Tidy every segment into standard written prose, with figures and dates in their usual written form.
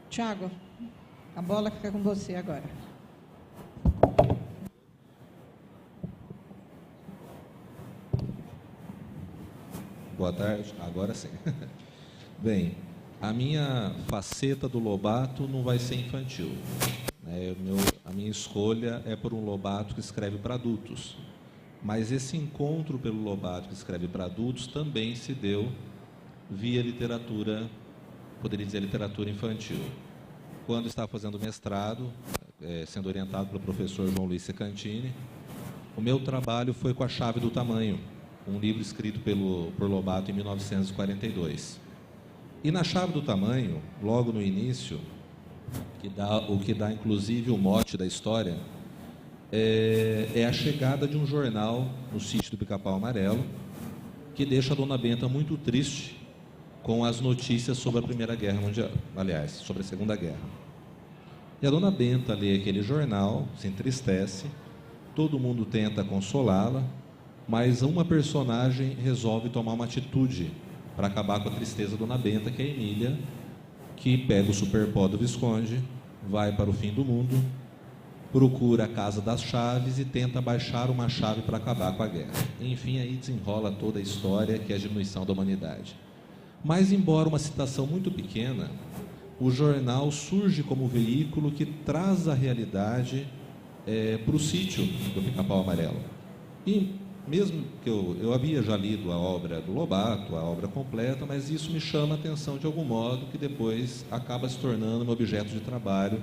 Tiago, a bola fica com você agora. Boa tarde, agora sim. Bem, a minha faceta do Lobato não vai ser infantil. A minha escolha é por um Lobato que escreve para adultos. Mas esse encontro pelo Lobato que escreve para adultos também se deu via literatura, poderia dizer literatura infantil. Quando estava fazendo mestrado, sendo orientado pelo professor João Luiz Secantini, o meu trabalho foi com A Chave do Tamanho, um livro escrito por Lobato em 1942. E na Chave do Tamanho, logo no início, o que dá inclusive o mote da história, é a chegada de um jornal no sítio do Pica-Pau Amarelo, que deixa a Dona Benta muito triste com as notícias sobre a Primeira Guerra Mundial, aliás, sobre a Segunda Guerra. E a Dona Benta lê aquele jornal, se entristece, todo mundo tenta consolá-la, mas uma personagem resolve tomar uma atitude para acabar com a tristeza da Dona Benta, que é a Emília, que pega o superpó do Visconde, vai para o fim do mundo, procura a Casa das Chaves e tenta baixar uma chave para acabar com a guerra. Enfim, aí desenrola toda a história, que é a diminuição da humanidade. Mas, embora uma citação muito pequena, o jornal surge como veículo que traz a realidade para o sítio do Pica-Pau Amarelo. E mesmo que eu havia já lido a obra do Lobato, a obra completa, mas isso me chama a atenção de algum modo, que depois acaba se tornando um objeto de trabalho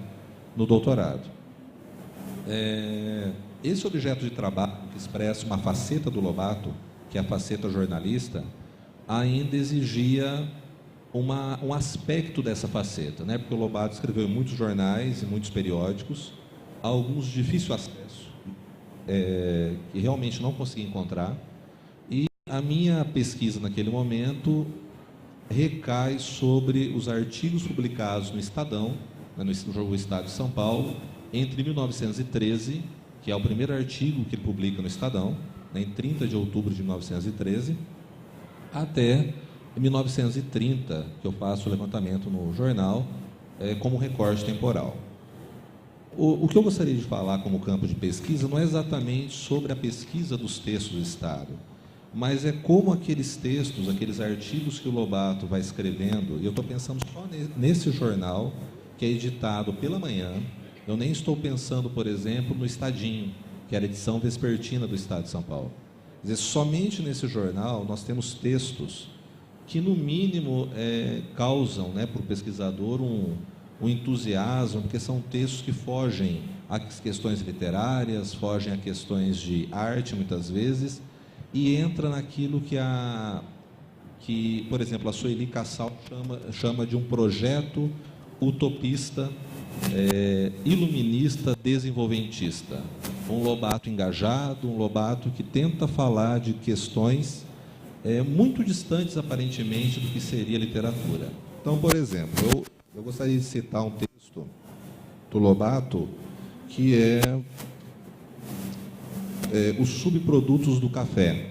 no doutorado. Esse objeto de trabalho, que expressa uma faceta do Lobato, que é a faceta jornalista, ainda exigia um aspecto dessa faceta, né? Porque o Lobato escreveu em muitos jornais e muitos periódicos, alguns de difícil acesso, que realmente não consegui encontrar, e a minha pesquisa naquele momento recai sobre os artigos publicados no Estadão, no Jornal Estado de São Paulo, entre 1913, que é o primeiro artigo que ele publica no Estadão, em 30 de outubro de 1913, até 1930, que eu faço o levantamento no jornal, como recorte temporal. O que eu gostaria de falar como campo de pesquisa não é exatamente sobre a pesquisa dos textos do Estado, mas é como aqueles textos, aqueles artigos que o Lobato vai escrevendo, e eu estou pensando só nesse jornal, que é editado pela manhã. Eu nem estou pensando, por exemplo, no Estadinho, que era a edição vespertina do Estado de São Paulo. Quer dizer, somente nesse jornal nós temos textos que, no mínimo, causam, né, para o pesquisador um entusiasmo, porque são textos que fogem às questões literárias, fogem a questões de arte, muitas vezes, e entra naquilo que, por exemplo, a Sueli Cassal chama de um projeto utopista, iluminista, desenvolventista. Um Lobato engajado, um Lobato que tenta falar de questões muito distantes, aparentemente, do que seria literatura. Então, por exemplo, eu gostaria de citar um texto do Lobato, que é Os Subprodutos do Café,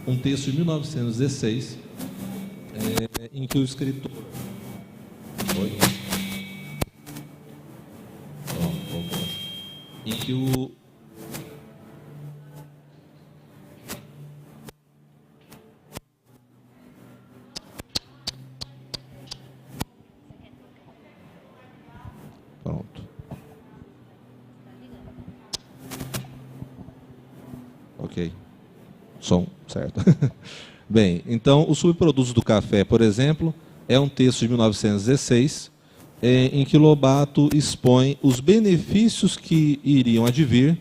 um texto de 1916, em que o escritor... Em que o... Pronto. Ok. Som, certo. Bem, então, Os Subprodutos do Café, por exemplo, é um texto de 1916, em que Lobato expõe os benefícios que iriam advir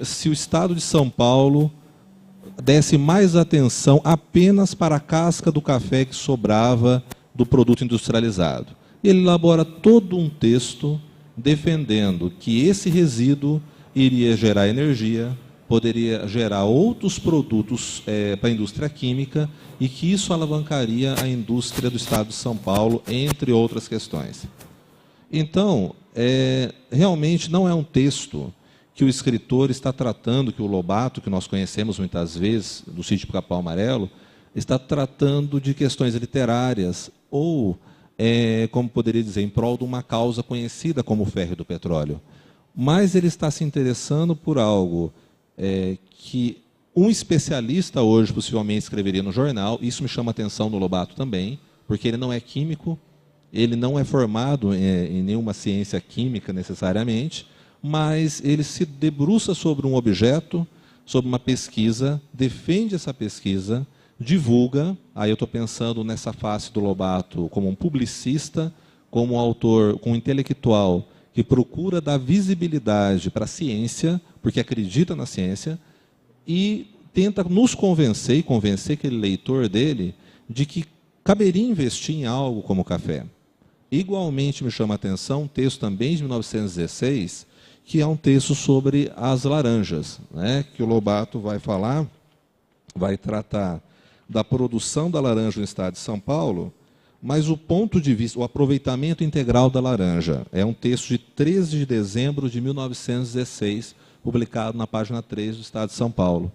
se o Estado de São Paulo desse mais atenção apenas para a casca do café que sobrava do produto industrializado. Ele elabora todo um texto defendendo que esse resíduo iria gerar energia, poderia gerar outros produtos para a indústria química e que isso alavancaria a indústria do Estado de São Paulo, entre outras questões. Então, realmente não é um texto que o escritor está tratando, que o Lobato, que nós conhecemos muitas vezes, do Sítio Pica-Pau Amarelo, está tratando de questões literárias ou como poderia dizer, em prol de uma causa conhecida como o ferro do petróleo. Mas ele está se interessando por algo que um especialista hoje possivelmente escreveria no jornal. Isso me chama a atenção no Lobato também, porque ele não é químico, ele não é formado em nenhuma ciência química necessariamente, mas ele se debruça sobre um objeto, sobre uma pesquisa, defende essa pesquisa, divulga. Aí eu estou pensando nessa face do Lobato como um publicista, como um autor, como um intelectual que procura dar visibilidade para a ciência, porque acredita na ciência, e tenta nos convencer, e convencer aquele leitor dele, de que caberia investir em algo como o café. Igualmente me chama a atenção um texto também de 1916, que é um texto sobre as laranjas, né, que o Lobato vai falar, vai tratar da produção da laranja no estado de São Paulo, mas o ponto de vista, o aproveitamento integral da laranja. É um texto de 13 de dezembro de 1916, publicado na página 3 do estado de São Paulo.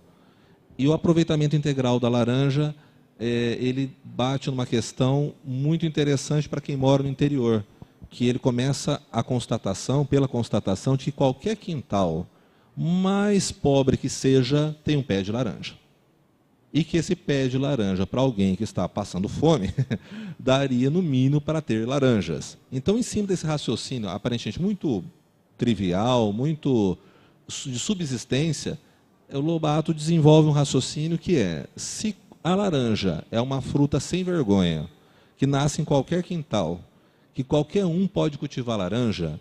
E o aproveitamento integral da laranja, ele bate numa questão muito interessante para quem mora no interior, que ele começa pela constatação de que qualquer quintal, mais pobre que seja, tem um pé de laranja. E que esse pé de laranja, para alguém que está passando fome, daria no mínimo para ter laranjas. Então, em cima desse raciocínio, aparentemente muito trivial, muito de subsistência, o Lobato desenvolve um raciocínio que se a laranja é uma fruta sem vergonha, que nasce em qualquer quintal, que qualquer um pode cultivar laranja,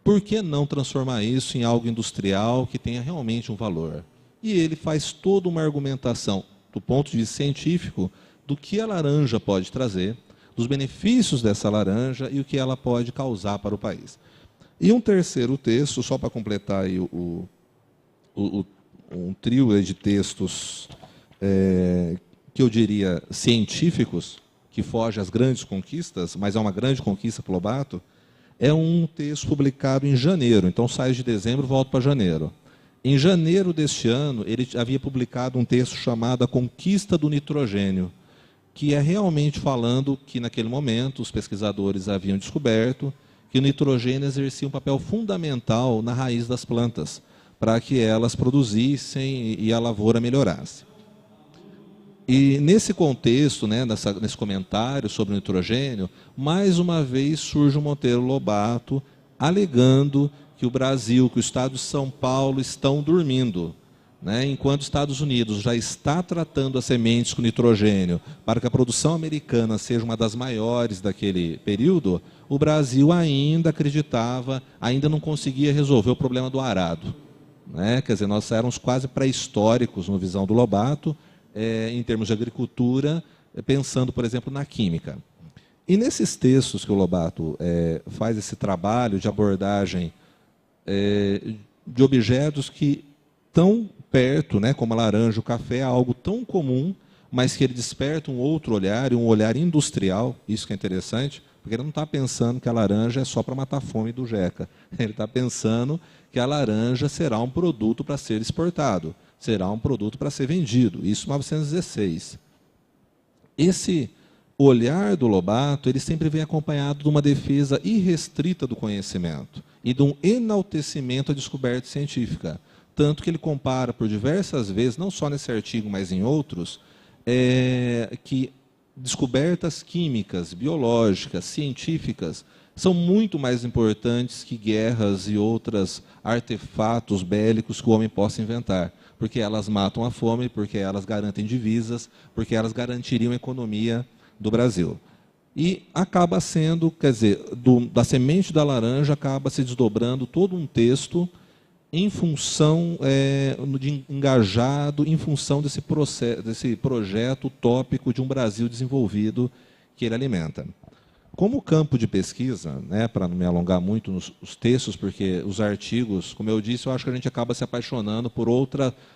por que não transformar isso em algo industrial que tenha realmente um valor? E ele faz toda uma argumentação, do ponto de vista científico, do que a laranja pode trazer, dos benefícios dessa laranja e o que ela pode causar para o país. E um terceiro texto, só para completar aí um trio de textos que eu diria científicos, que foge às grandes conquistas, mas é uma grande conquista para o Lobato, é um texto publicado em janeiro. Então sai de dezembro e volta para janeiro. Em janeiro deste ano, ele havia publicado um texto chamado A Conquista do Nitrogênio, que é realmente falando que, naquele momento, os pesquisadores haviam descoberto que o nitrogênio exercia um papel fundamental na raiz das plantas, para que elas produzissem e a lavoura melhorasse. E nesse contexto, né, nesse comentário sobre o nitrogênio, mais uma vez surge o Monteiro Lobato alegando que o Brasil, que o Estado de São Paulo estão dormindo, né, enquanto os Estados Unidos já está tratando as sementes com nitrogênio para que a produção americana seja uma das maiores daquele período, o Brasil ainda acreditava, ainda não conseguia resolver o problema do arado. Né? Quer dizer, nós éramos quase pré-históricos, na visão do Lobato, em termos de agricultura, pensando, por exemplo, na química. E nesses textos que o Lobato faz esse trabalho de abordagem de objetos que tão perto, né, como a laranja, o café, é algo tão comum, mas que ele desperta um outro olhar, e um olhar industrial, isso que é interessante, porque ele não está pensando que a laranja é só para matar a fome do Jeca. Ele está pensando que a laranja será um produto para ser exportado, será um produto para ser vendido. Isso em 1916. Esse olhar do Lobato, ele sempre vem acompanhado de uma defesa irrestrita do conhecimento e de um enaltecimento à descoberta científica. Tanto que ele compara por diversas vezes, não só nesse artigo, mas em outros, que descobertas químicas, biológicas, científicas, são muito mais importantes que guerras e outros artefatos bélicos que o homem possa inventar, porque elas matam a fome, porque elas garantem divisas, porque elas garantiriam a economia do Brasil. E acaba sendo, quer dizer, da semente da laranja acaba se desdobrando todo um texto em função, engajado em função desse projeto utópico de um Brasil desenvolvido que ele alimenta. Como campo de pesquisa, né, para não me alongar muito nos textos, porque os artigos, como eu disse, eu acho que a gente acaba se apaixonando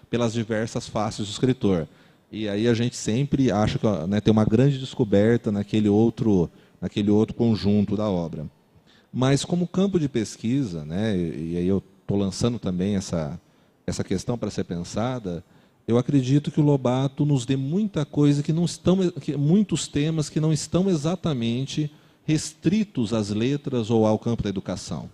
pelas diversas faces do escritor. E aí a gente sempre acha que, né, tem uma grande descoberta naquele outro conjunto da obra. Mas como campo de pesquisa, né, e aí eu estou lançando também essa questão para ser pensada, eu acredito que o Lobato nos dê muita coisa muitos temas que não estão exatamente restritos às letras ou ao campo da educação.